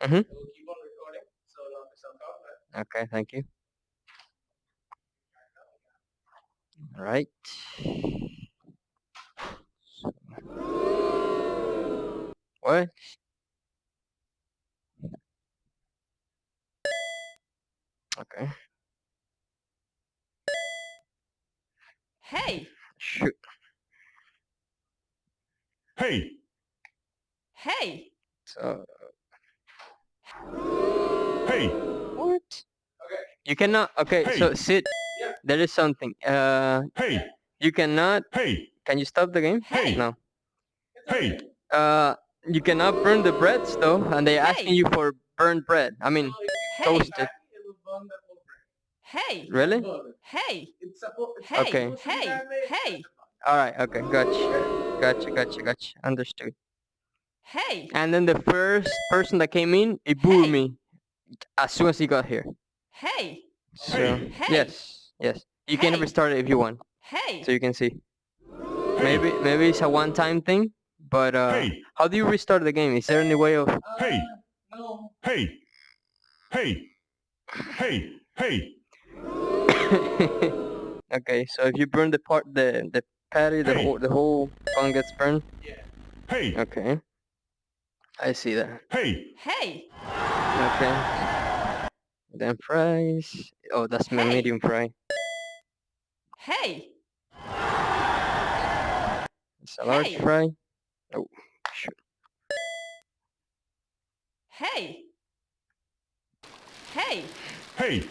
Mm-hmm. Okay, thank you. All right. What? Okay. Hey, Shoot. Hey, hey, So hey, what? You cannot. Okay, hey, so Sid, there is something. hey, You cannot. hey, Can you stop the game? hey, No. hey, Uh, you cannot burn the breads though, and they're asking hey, you for burnt bread. I mean, hey, toasted. hey, Really? hey, Okay. hey, hey, hey, All right. Okay. Gotcha. Understood. hey, And then the first person that came in, it booed hey, me as soon as he got here. hey, So hey, hey, yes. You can hey, restart it if you want, hey. so you can see. hey, Maybe it's a one-time thing, but hey, how do you restart the game? Is there any way of? hey, hey, hey, hey, hey, Okay, so if you burn the patty, hey, the whole bun gets burned. hey, Okay, I see that. hey, Hey, Okay, then fries. Oh, that's my hey, medium fry. hey, It's a large hey, fry. Oh, shoot. hey, hey, hey,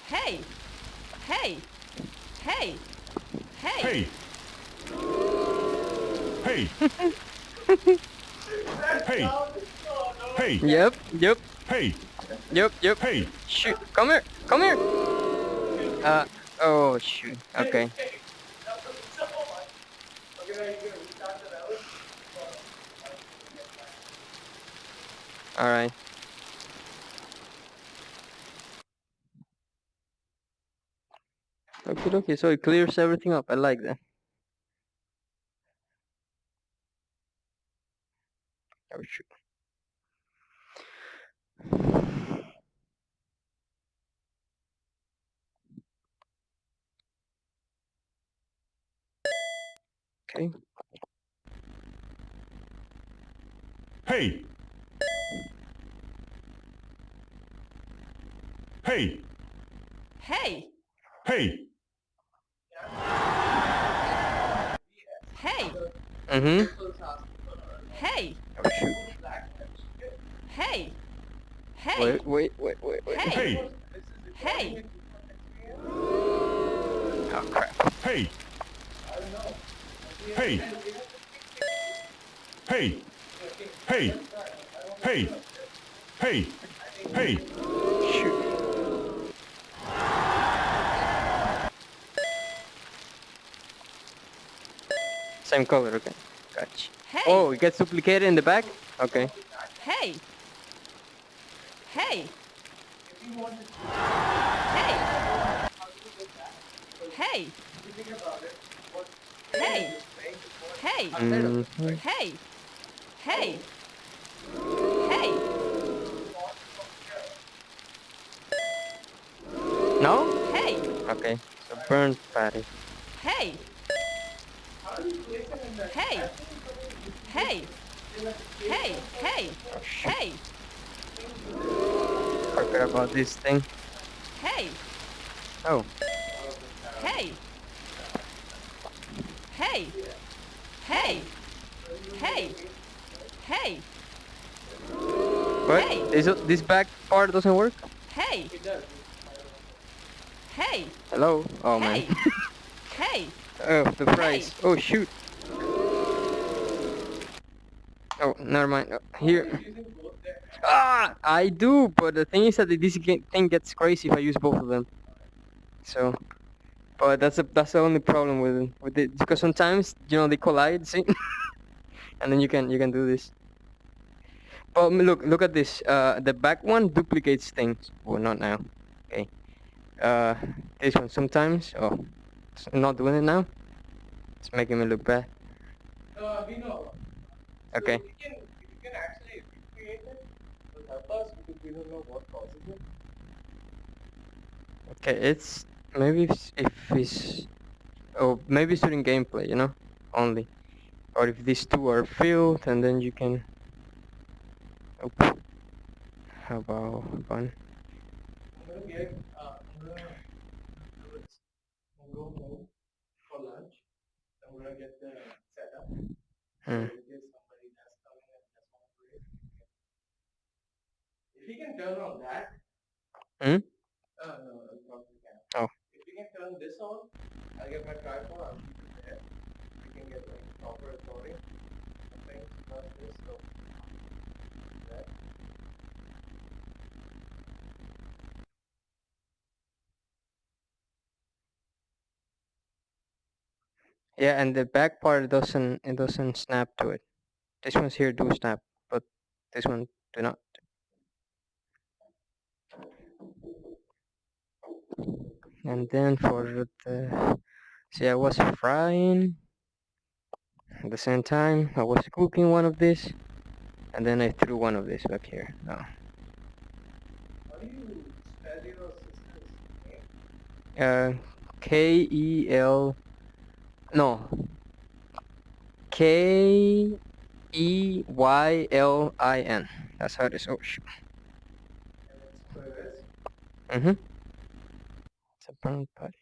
hey, hey, hey, hey, hey, hey, hey, hey, Yep. hey, Yep. hey, Shoot, come here. Uh, oh shoot. Okay. All right. Okay. So it clears everything up. I like that. Oh shoot. Okay. hey, hey, hey, hey, hey, Mhm. hey, Oh shoot. hey, hey, Wait. hey, hey, hey, Oh crap. hey, hey, hey, hey, hey, hey, hey, Shoot. Same color. Okay. Gotcha. hey, Oh, it gets duplicated in the back. Okay. hey, hey, hey, hey, hey, hey, Mhm. hey, hey, hey, No. hey, Okay. So burnt patty. hey, hey, hey, hey, hey, Oh shoot. hey, Forgot about this thing. hey, Oh. hey, hey, hey, hey, hey, What? hey, This back part doesn't work? hey, hey, Hello? Oh man. hey, hey, Oh, the hey. price. Oh shoot. Oh, never mind. Here. Ah, I do, but the thing is that thing gets crazy if I use both of them. So, but that's the only problem with it because sometimes they collide, see, and then you can do this. But look at this. The back one duplicates things. Well, not now. Okay. Uh, this one sometimes. Oh. It's not doing it now. It's making me look bad. We know. Okay. If you can actually recreate it, it will help us because we don't know what causes it. Okay, it's maybe if it's maybe it's during gameplay, you know, only, or if these two are filled, and then you can. Oh, how about one? I'm gonna do this. I'm gonna go home for lunch. I'm gonna get the setup. So Hmm. in case somebody does come in and just want to play, if you can turn on that. Hmm? No, you probably can. Oh. If you can turn this on, I'll get my tripod. I'll keep it there. We can get like proper recording. Something like this. So that. Yeah, and the back part doesn't snap to it. This one's here do snap, but this one do not. And then for the see, I was frying at the same time. I was cooking one of this, and then I threw one of this back here. No. How do you spell your sister's name? K-E-L. No. Keylin. That's how it is. Oh shoot. And it's Perez. Mm-hmm. It's a brown patty.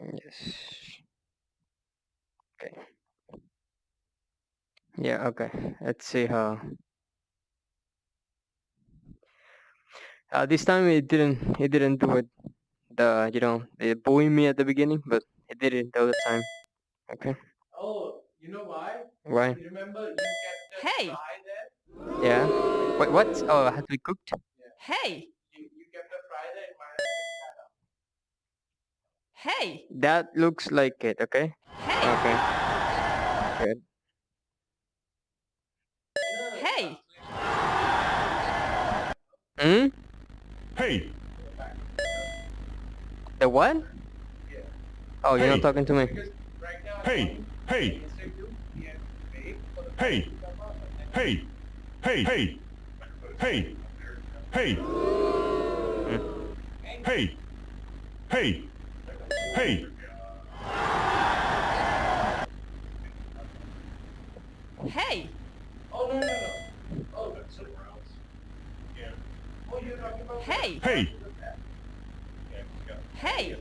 Yes. Okay. Yeah. Okay. Let's see how. This time it didn't. It didn't do it. It booing me at the beginning, but it did it the other time. Okay. Oh, you know why? Why? You remember you kept the Hey. fry there? Yeah. Wait. What? Oh, it had to be cooked. Hey. You kept the fry there. It might have picked that up. Hey. That looks like it. Okay. Hey. Okay. Good. Hey. Hmm. Hey, The what? Yeah. Oh, you're Hey. not talking to me. Because right now, hey, hey, instead of we have to wait for the Hey. fry to come up and then hey, hey, hey, hey, hey, hey, hey, hey, Hey. Oh no. Oh, that's somewhere else. Yeah. Oh, you're talking about Hey. hey, Hey.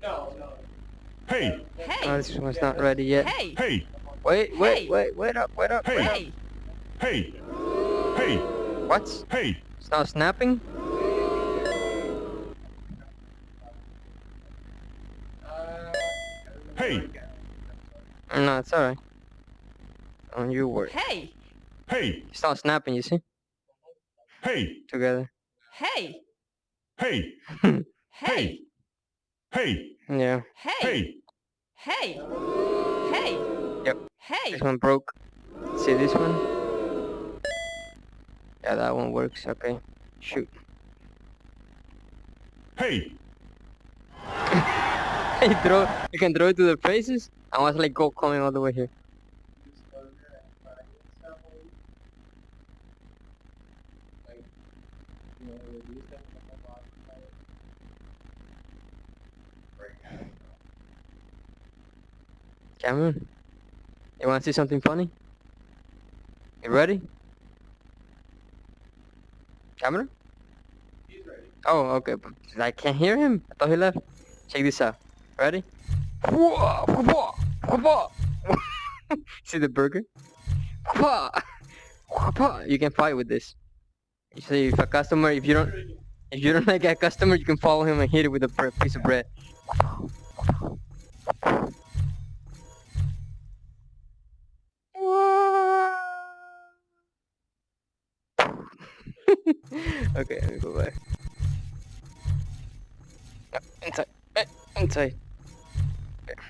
No. hey, Hey. Oh, this one's not ready yet. Hey. hey, Wait up. Hey. Hey. hey, hey, What? hey, It's not snapping? hey, No, it's alright. On your word. Hey. hey, It's not snapping, you see? hey, Together. Hey. hey, Hey. hey, Yeah. Hey. hey, Hey. Hey. Yep. Hey. This one broke. See this one? Yeah, that one works. Okay. Shoot. hey, You can throw it to their faces? I was like, go coming all the way here. Cameron, you want to see something funny? You ready? Cameron? He's ready. Oh, okay. But I can't hear him. I thought he left. Check this out. Ready? See the burger? You can fight with this. You see, if you don't like a customer, you can follow him and hit it with a piece of bread. Okay, let me go back. Inside. Inside. Okay.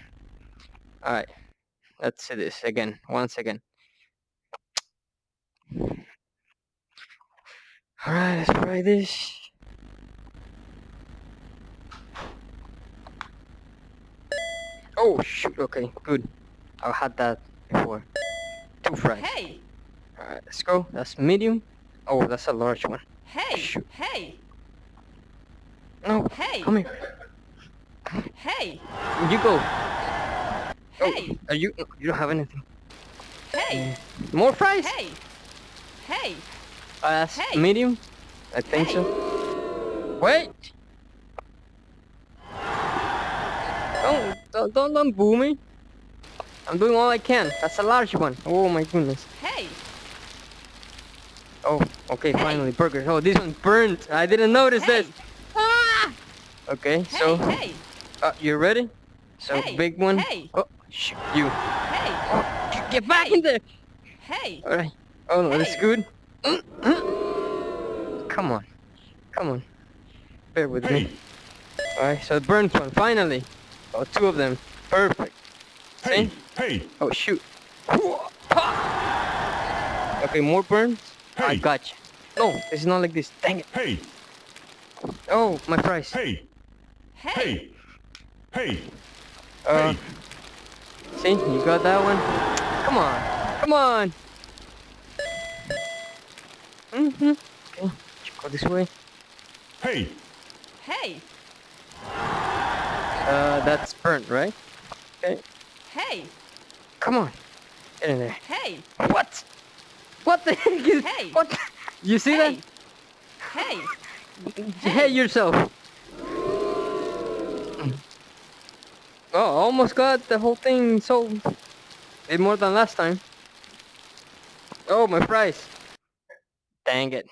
Alright. Let's see this again. Once again. Alright, let's try this. Oh shoot. Okay, good. I had that before. 2 fries. Hey, Alright, let's go. That's medium. Oh, that's a large one. hey, Shoot. hey, No, hey, come here. hey, You go. Oh, hey, are you? No, you don't have anything. hey, More fries? hey, hey, That's Hey. medium. I think Hey. so. Wait. Don't boo me. I'm doing all I can. That's a large one. Oh my goodness. hey, Oh, okay, Hey. finally burgers. Oh, this one burnt. I didn't notice Hey. this. Ah! Okay, hey, so hey, you ready? So Hey. big one. Hey. Oh, shoot you. hey, Oh, get back Hey. in there. hey, All right. Oh no, that's Hey. good. Come on, come on. Bear with Hey. me. All right, so the burnt one finally. Oh, 2 of them. Perfect. Hey. See? Hey. Oh shoot. Okay, more burns. I Hey. got you. No, it's not like this. Dang it. Hey. Oh, my fries. Hey. hey, Hey. Hey. Uh, Hey. see, you got that one. Come on, come on. Okay, go this way. Hey. hey, That's burnt, right? Okay, hey, come on, get in there. hey, What? What the heck is? Hey. What? You see hey, that? Hey. Hey yourself. Oh, almost got the whole thing sold. Did more than last time. Oh, my fries. Dang it.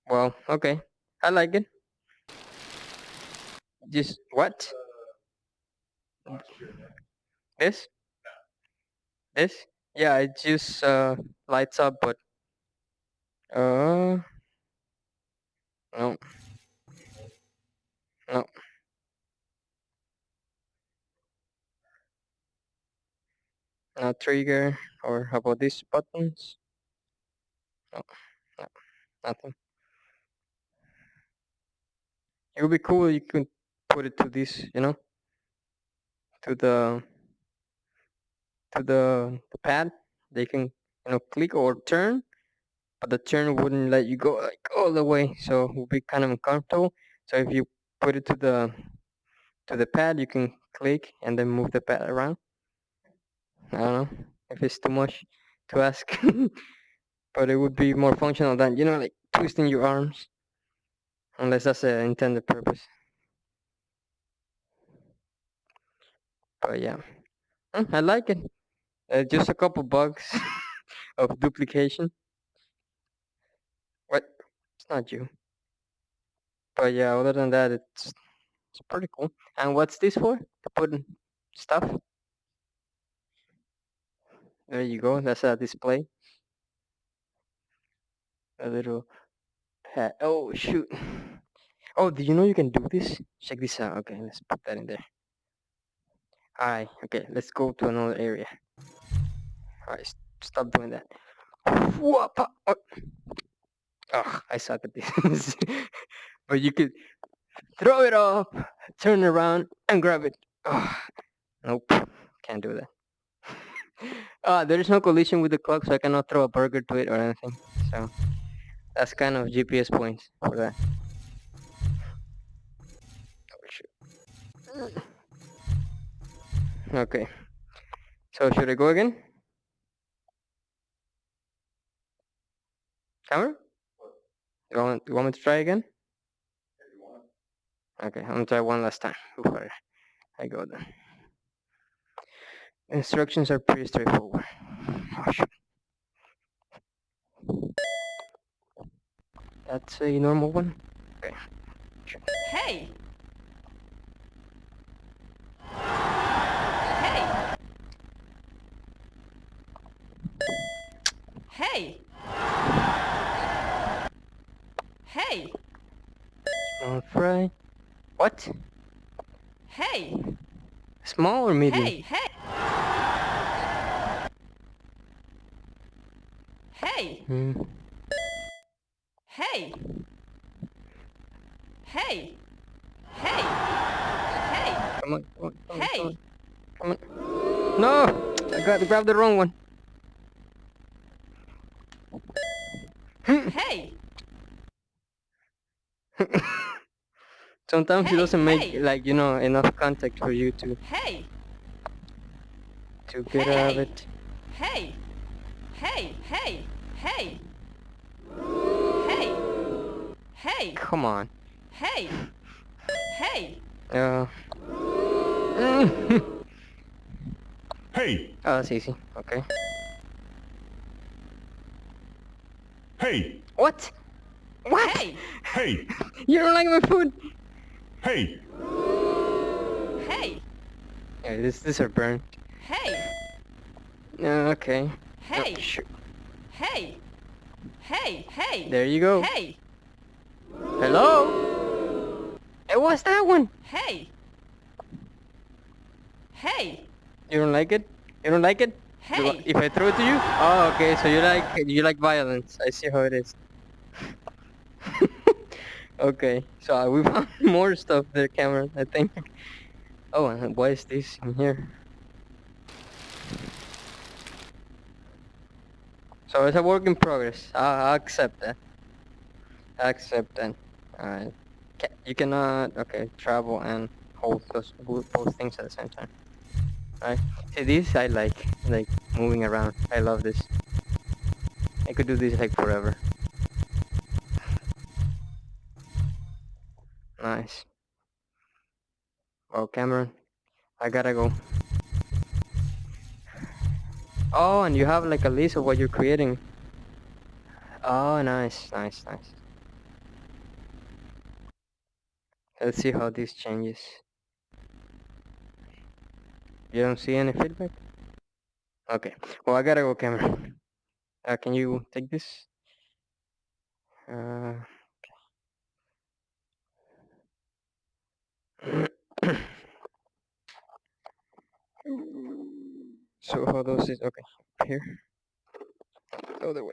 Well, okay. I like it. Just what? This? This? Yeah, it just lights up, but uh, no, no, not trigger. Or how about these buttons? No, no, nothing. It would be cool. You could put it to this, to the pad. They can click or turn, but the turn wouldn't let you go like all the way, so it would be kind of uncomfortable. So if you put it to the pad, you can click and then move the pad around. I don't know if it's too much to ask, but it would be more functional than like twisting your arms, unless that's the intended purpose. But yeah, I like it. Just a couple bugs of duplication. What? It's not you. But yeah, other than that, it's pretty cool. And what's this for? To put in stuff. There you go. That's a display. A little pad. Oh shoot. Oh, do you know you can do this? Check this out. Okay, let's put that in there. Alright, okay, let's go to another area. Alright, stop doing that. Whoop! Oh, ugh, I suck at this. But you could throw it up, turn around, and grab it. Ugh, nope, can't do that. There is no collision with the clock, so I cannot throw a burger to it or anything. So that's kind of GPS points for that. Oh, shoot. Okay, so should I go again? Camera? You want me to try again? Okay, I'm gonna try one last time before I go then. Instructions are pretty straightforward. Oh, shoot. That's a normal one. Okay. Hey. Hey. Hey. Hey. Small fry. What? Hey. Small or medium? Hey. Hey. Hey. Hmm. Hey. Hey. Hey! Hey! Come on, come on, come on, Hey! come on, come on. No! I got to grab the wrong one. Hey! Sometimes it Hey, doesn't make hey. like enough contact for you to Hey! get out of Hey! it. Hey! Hey! Hey! Hey! Hey! Hey! Come on. Hey! Hey! Uh, Hey! oh, that's easy. Okay. Hey! What? What? Hey! Hey! You don't like my food? Hey! Hey! Yeah, these are burnt. Hey! Okay. Hey! Oh, shoot. Hey! Hey! Hey! There you go. Hey! Hello? It was that one. Hey! Hey! You don't like it? You don't like it? Hey! If I throw it to you? Oh, okay. So you like violence. I see how it is. Okay. So we found more stuff there, Cameron. I think. Oh, and why is this in here? So it's a work in progress. I accept that. I accept that. Alright. You cannot, okay, travel and hold both things at the same time. Alright. See, this I like moving around. I love this. I could do this like forever. Nice. Well, Cameron, I gotta go. Oh, and you have like a list of what you're creating. Oh, nice, nice, nice. Let's see how this changes. You don't see any feedback? Okay. Well, I gotta go, Cameron. Can you take this? Uh, so how does it? Okay, here. The other way.